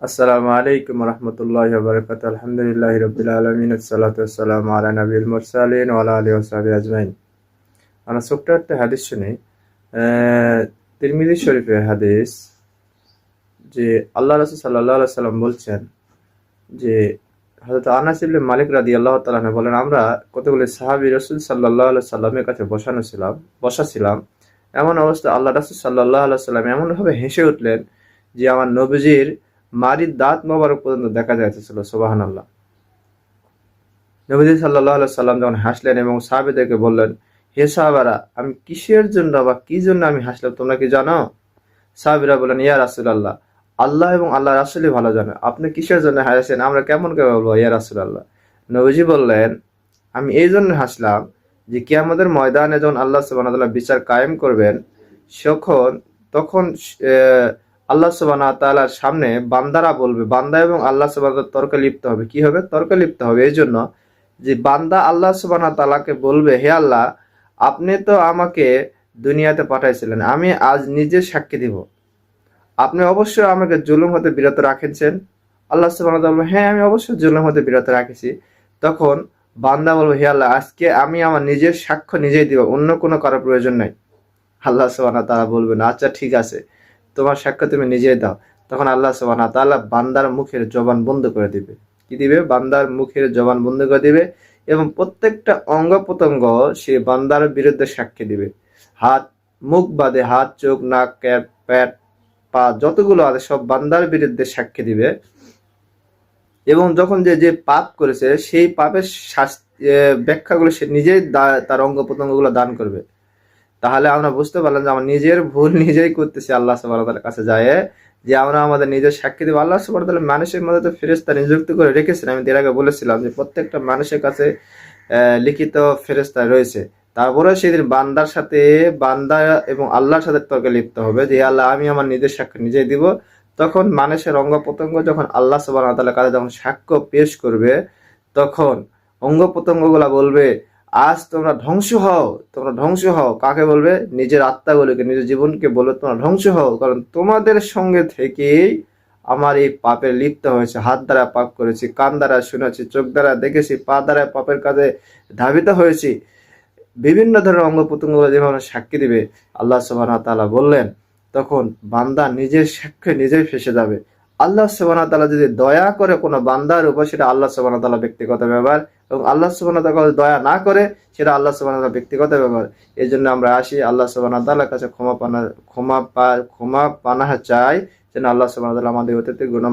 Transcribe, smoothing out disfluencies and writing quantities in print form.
আসসালামু আলাইকুম রহমতুল্লাহি ওয়া বারাকাতুহু। আলহামদুলিল্লাহি রাব্বিল আলামিন, আসসালাতু ওয়াসসালামু আলা নাবিয়িল মুরসালিন ওয়া আলা আলিহি ওয়া সাহবিহি আজমাইন। আমরা ছোট্ট একটা হাদিস শুনি। তিরমিজি শরীফের হাদিস, যে আল্লাহ রাসূল সাল্লাল্লাহু আলাইহি সাল্লাম বলছেন যে হযরত আনাস ইবনে মালিক রাদিয়াল্লাহু তাআলা আনহু বলেন, আমরা কতগুলো সাহাবী রাসূল সাল্লাল্লাহু আলাইহি সাল্লামের কাছে বসা ছিলাম। এমন অবস্থা আল্লাহ রাসূল সাল্লাল্লাহু আলাইহি সাল্লাম এমন ভাবে হেসে উঠলেন যে আমার নবীজির মাড়ির দাঁত মোবারক পর্যন্ত দেখা যাইতেছিল। সুবহানাল্লাহ। নবীজি সাল্লাল্লাহু আলাইহি সাল্লাম যখন হাসলেন এবং সাহাবীদেরকে বললেন, হে সাহাবারা, আমি কিসের জন্য বা কি জন্য আমি হাসলাম তোমরা কি জানো? সাহাবীরা বললেন, ইয়া রাসূলুল্লাহ, আল্লাহ এবং আল্লাহ রাসূলই ভালো জানে, আপনি কিসের জন্য হাসছেন, আমরা কেমন করে বলবো ইয়া রাসূলুল্লাহ। নবীজি বললেন, আমি এই জন্য হাসলাম যে কিয়ামতের ময়দানে যখন আল্লাহ সুবহানাহু ওয়া তাআলা বিচার কায়েম করবেন, তখন আল্লাহ সুবহানাহু ওয়া তাআলার সামনে বান্দারা বলবে, বান্দা এবং আল্লাহ সুবহানাহু ওয়া তাআলা তর্কে লিপ্ত হবে। কি হবে? তর্কে লিপ্ত হবে। এই জন্য যে বান্দা আল্লাহ সুবহানাহু ওয়া তাআলাকে বলবে, হে আল্লাহ, আপনি তো আমাকে দুনিয়াতে পাঠাইছিলেন, আমি আজ নিজে সাক্ষী দিব, আপনি অবশ্যই আমাকে জুলুম হতে বিরত রাখেছেন। আল্লাহ সুবহানাহু ওয়া তাআলা বলবে, হ্যাঁ, আমি অবশ্যই জুলুম হতে বিরত রাখেছি। তখন বান্দা বলবে, হে আল্লাহ, আজকে আমি আমার নিজের সাক্ষ্য নিজেই দিব, অন্য কোনো কারো প্রয়োজন নাই। আল্লাহ সুবহানাহু ওয়া তাআলা বলবেন, আচ্ছা ঠিক আছে, তোমার সাক্ষ্য তুমি নিজেই দাও। তখন আল্লাহ সুবহানাহু ওয়া তাআলা বান্দার মুখের জবান বন্ধ করে দিবে। কি দিবে? বান্দার মুখের জবান বন্ধ করে দিবে এবং প্রত্যেকটা অঙ্গ প্রত্যঙ্গ সে বান্দার বিরুদ্ধে সাক্ষী দিবে। হাত, মুখ বাদে হাত, চোখ, নাক, পেট, পা যতগুলো আছে সব বান্দার বিরুদ্ধে সাক্ষী দিবে। এবং যখন যে যে পাপ করেছে সেই পাপের ব্যাখ্যাগুলো সে নিজেই তার অঙ্গ প্রত্যঙ্গগুলো দান করবে। তাহলে আমরা বুঝতে পারলাম যে আমরা নিজের ভুল নিজেই করতেছি আল্লাহ সুবহানাহু ওয়া তাআলার কাছে যায়, যে আমরা আমাদের নিজের সাক্ষী দেব। আল্লাহ সুবহানাহু ওয়া তাআলা মানুষের মধ্যে তো ফেরেশতা নিযুক্ত করে রেখেছেন। আমি এর আগে বলেছিলাম যে প্রত্যেকটা মানুষের কাছে লিখিত ফেরেশতা রয়েছে। তারপরে সেদিন বান্দা এবং আল্লাহর সাথে তর্কে লিপ্ত হবে যে আল্লাহ, আমি আমার নিজের সাক্ষ্য নিজেই দিব। তখন মানুষের অঙ্গ প্রত্যঙ্গ যখন আল্লাহ সুবহানাহু ওয়া তাআলার কাছে যখন সাক্ষ্য পেশ করবে, তখন অঙ্গ প্রত্যঙ্গগুলা বলবে, আজ তোমরা ধ্বংস হও, তোমরা ধ্বংস হও। কাকে বলবে? নিজের আত্মাগুলোকে, নিজের জীবনকে বলবে, তোমরা ধ্বংস হও, কারণ তোমাদের সঙ্গে থেকেই আমার এই পাপে লিপ্ত হয়েছে। হাত দ্বারা পাপ করেছি, কান দ্বারা শুনেছি, চোখ দ্বারা দেখেছি, পা দ্বারা পাপের কাজে ধাবিত হয়েছি। বিভিন্ন ধরনের অঙ্গ প্রত্যঙ্গগুলো যেভাবে সাক্ষী দিবে, আল্লাহ সুবহানাহু ওয়া তাআলা বললেন, তখন বান্দা নিজের সাক্ষ্যে নিজেই ফেঁসে যাবে। আল্লাহ সুবহানাহু ওয়া তাআলা যদি দয়া করে কোনো বান্দার উপর, সেটা আল্লাহ সুবহানাহু ওয়া তাআলা ব্যক্তিগত ব্যাপার, এবং আল্লাহ সুবহানাহু ওয়া তাআলা দয়া না করে সেটা আল্লাহ সুবহানাহু ওয়া তাআলা ব্যক্তিগত ব্যাপার। এই জন্য আমরা আসি আল্লাহ সুবহানাহু ওয়া তাআলার কাছে ক্ষমা পানাহ চাই, যেন আল্লাহ সুবহানাহু ওয়া তাআলা আমাদের অতীতের গুনাহ